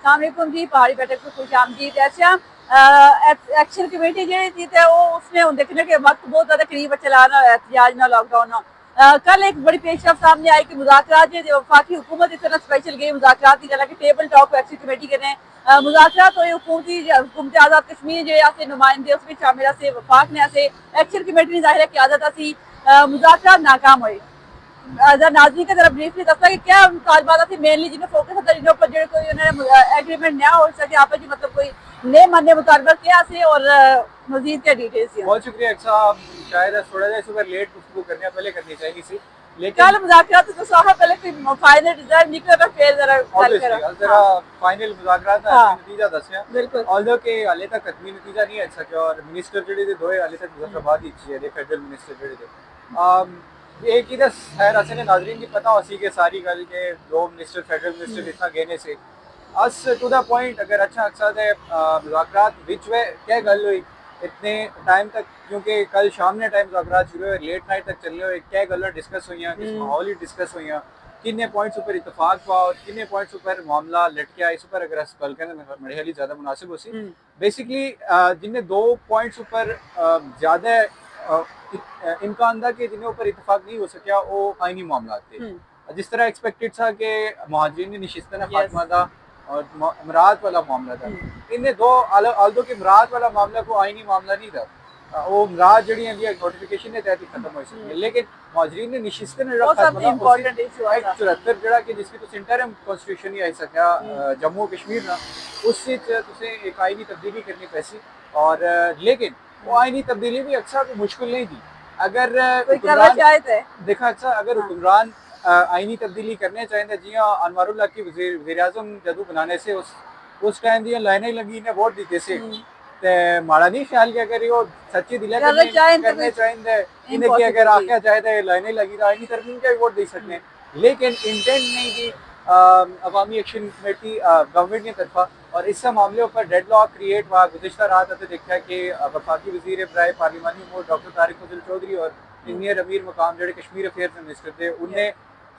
السلام علیکم جی، پہاڑی بیٹھک کو خوش آمدید. ایسا ایکشن کمیٹی جی تھی اس میں دیکھنے کے وقت بہت زیادہ قریب چلا رہا ہے احتجاج نہ لاک ڈاؤن. کل ایک بڑی پیش رفت سامنے آئی کہ مذاکرات جو وفاقی حکومت اس طرح اسپیشل گئی مذاکرات کی طرح کہ ٹیبل ٹاک ایکشن کمیٹی کے نے مذاکرات ہوئے حکومت آزاد کشمیر جو ایسے نمائندے اس میں شامل سے وفاق نے ایسے ایکشن کمیٹی نے ظاہر کیا جاتا سی مذاکرات ناکام ہوئے. ناظرین کا ذرا بریفلی دستا کہ کیا مطالبات تھے مینلی جنہیں فوکس ہوتا جنہوں پر جو کوئی انہوں نے ایگریمنٹ نہ ہو سکے آپ کی مطلب کوئی نئے ماننے مطالبات کیا سے اور مزید کیا ڈیٹیلز ہیں. بہت شکریہ صاحب. شاید تھوڑا سا اس پر لیٹ گفتگو کرنے پہلے کرنی چاہیے سی لیکن کل مذاکرات تو صاحب پہلے کوئی فائنل رزلٹ نکلے گا پھر ذرا فائنل مذاکرات کا نتیجہ دسیا بالکل آلدو کہ حالے تک حتمی نتیجہ نہیں آ سکیا اور منسٹر جڑے تھے دوئے حالے تک مظفر آباد ہی چیئے فیڈرل منسٹر جڑے تھے ایک ہی دس خیر اسے ناظرین کی پتہ ہو سی کہ ساری گل کے دو منسٹر فیڈرل منسٹر اتنا گہنے سے اس ٹو دا پوائنٹ اگر اچھا اقصاد ہے مذاکرات بچ میں کیا گل ہوئی اتنے ٹائم تک کیونکہ کل شام نے ٹائم مذاکرات شروع ہوئے لیٹ نائٹ تک چلنے ہوئے کیا گلیں ڈسکس ہوئی ہیں کس ماحول ہی ڈسکس ہوئی ہیں کنے پوائنٹس اوپر اتفاق پا اور کنے پوائنٹس اوپر معاملہ لٹکیا اس پر اگر اس گل کرنے میرے خیال زیادہ مناسب ہو سی بیسکلی جن نے دو پوائنٹس اوپر زیادہ امکان تھا کہ جنہیں اوپر اتفاق نہیں ہو سکیا وہ آئینی معاملات تھے جس طرح ایکسپیکٹڈ تھا کہ مہاجرین نشستہ نے خاتمہ تھا اور امراض والا معاملہ تھا ان نے دو آلدو کے امراض والا معاملہ کو آئینی معاملہ نہیں تھا وہ امراض جڑی ہیں نوٹیفیکیشن کے تحت ختم ہو سکتی ہے لیکن مہاجرین نے نشستہ نے ایکٹ 74 جڑا کہ جس کی تو انٹرم کانسٹیٹیوشن ہی آئی سکیا جموں کشمیر نا اس سے تسے ایک آئینی تبدیلی کرنی پیسی اور لیکن وہ آئینی تبدیلی بھی اکثر مشکل نہیں تھی اگر دیکھا اکثر اگر حکمران آئینی تبدیلی کرنے چاہیں جی ہاں انوار اللہ کی وزیر اعظم جدو بنانے سے اس ٹائم دیا لائنیں لگی انہیں ووٹ دیتے سے ماڑا نہیں خیال کیا کری وہ سچی دلہ کرنے چاہیں انہیں کہ اگر آخیا چاہے تو لائنیں لگی تو آئینی ترمیم کا ووٹ دے سکتے ہیں لیکن انٹینٹ نہیں تھی عوامی ایکشن کمیٹی گورنمنٹ کی طرفہ اور اس سے معاملے پر ڈیڈ لاک کریٹ ہوا. گزشتہ رات ہمیں دیکھا کہ وفاقی وزیر برائے پارلیمانی امور ڈاکٹر طارق فضل چودھری اور انجینئر امیر مقام جڑے کشمیر افیئرز میں منسٹر تھے انہوں نے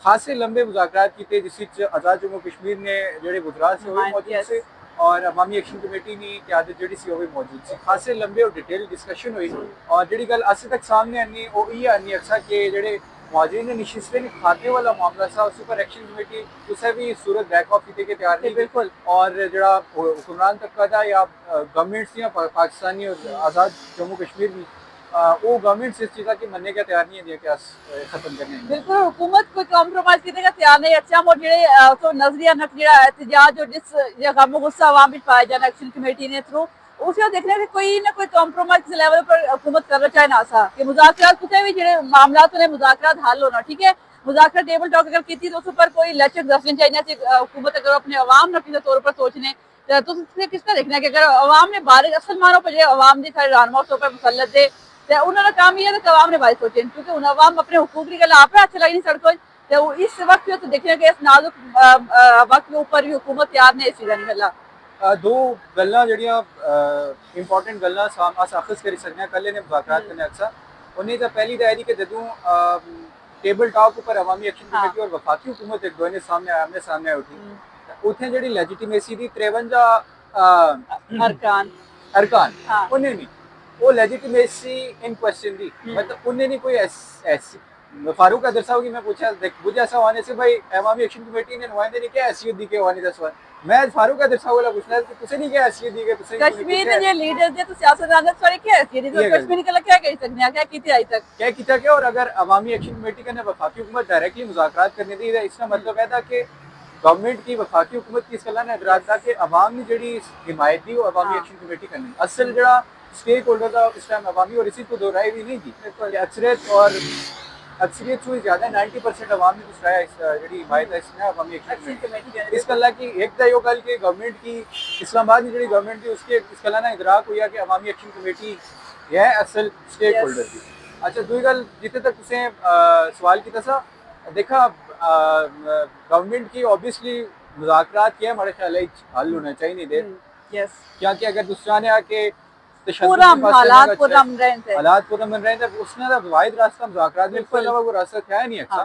خاصے لمبے مذاکرات کیتے جس وچ آزاد جموں کشمیر نے جڑے وزراء سے وہ موجود سے اور عوامی ایکشن کمیٹی کی قیادت جڑی سی وہ بھی موجود سی خاصے لمبے اور ڈیٹیل ڈسکشن ہوئی اور جڑی گل اسے تک سامنے آنی وہ یہ آنی اکثر کہ جڑے مہاجرین نے نشستیں کھاتے والا معاملہ تھا اس پر ایکشن کمیٹی اسے بھی صورت بیک آف کی تیار نہیں بالکل اور جڑا حکمران طبقہ تھا یا گورنمنٹس یا پاکستانی اور آزاد جموں کشمیر میں وہ گورنمنٹ اس چیز کی مننے کا تیار نہیں ہے کہ ختم کرنے بالکل حکومت کوئی کمپرومائز کرنے کا تیار نہیں اچھا اور جڑے تو نظریہ نقد جڑا احتجاج اور جس غم و غصہ عوام میں پایا جانا ایکشن کمیٹی نے تھرو اس کو دیکھنا کہ کوئی نہ کوئی کمپرومائز کسی لیول پر حکومت کرنا چاہے نہ سا کہ مذاکرات کسی بھی جڑے معاملات نے مذاکرات حل ہونا ٹھیک ہے مذاکرات ٹیبل ٹاک اگر کی تو اس پر کوئی لچک دسنی چاہیے حکومت اگر اپنے عوام نہ کسی طور پر سوچنے تو کس طرح دیکھنا ہے کہ اگر عوام نے بارش اصل مانو پہ عوام دی سارے رہنما اس پر مسلط دے تو انہوں نے کام یہ ہے کہ عوام نے بات سوچیں کیونکہ ان عوام اپنے حقوق کی گل آپ ہاتھ چلائی نہیں سڑکوں تو اس وقت تو دیکھیں کہ اس نازک وقت کے اوپر بھی حکومت تیار نہیں اسی گل دو گلاں جڑیاں امپورٹنٹ گلاں اس اخذ کری سکنے کلے نے مذاکرات کرنے اکثر انہیں تو پہلی تیاری کہ جدوں ٹیبل ٹاک اوپر عوامی ایکشن کمیٹی اور وفاقی حکومت ایک دونے سامنے آمنے سامنے اٹھی اتنے جڑی لیجیٹیمیسی دی 53 ارکان انہیں نہیں وہ لیجیٹیمیسی ان کوسچن دی مطلب انہیں نہیں کوئی ایسی فاروق قادر صاحب کی میں پوچھا مجھے ایسا ہونے سے بھائی عوامی ایکشن کمیٹی نے نمائندے نے کیا حیثیت دی کہ ہونے کا سوال میں فاروق قادر صاحب والا پوچھنا ہے کہ تسے نہیں کیا حیثیت دی کہ تسے کشمیر نے یہ لیڈر دے تو سیاستدان نے ساری کیا حیثیت دی کشمیر کے لیے کیا کہہ سکتے ہیں کیا کیتے آئی تک کیا کیتا کیا اور اگر عوامی ایکشن کمیٹی کا نے وفاقی حکومت ڈائریکٹلی مذاکرات کرنے دی اس کا مطلب ہے تھا کہ گورنمنٹ کی وفاقی حکومت کی اس کلا نے اعتراض تھا کہ عوام نے جڑی حمایت دی وہ عوامی ایکشن کمیٹی کرنی اصل جڑا اسٹیک ہولڈر تھا اس ٹائم عوامی اور اسی کو دو رائے بھی نہیں تھی کہ اکثریت اور اکثریت سے زیادہ 90% عوام نے کچھ رائے جڑی حمایت ہے اس میں عوامی ایکشن کمیٹی اس کلا کی ایک تو یہ گل کہ گورنمنٹ کی اسلام آباد کی جڑی گورنمنٹ تھی اس کے اس کلا نے ادراک ہوا کہ عوامی ایکشن کمیٹی یہ ہے اصل اسٹیک ہولڈر تھی. اچھا دوئی گل جتنے تک تسیں سوال کیتا سا دیکھا گورنمنٹ کی اوبیسلی مذاکرات کیا ہمارے خیال ہے حل ہونا چاہیے نہیں دے کیونکہ اگر دوسرا نے کہ حالات پورا من رہے ہیں اس نے واحد راستہ مذاکرات میں اس کے علاوہ وہ راستہ کیا ہے نہیں اچھا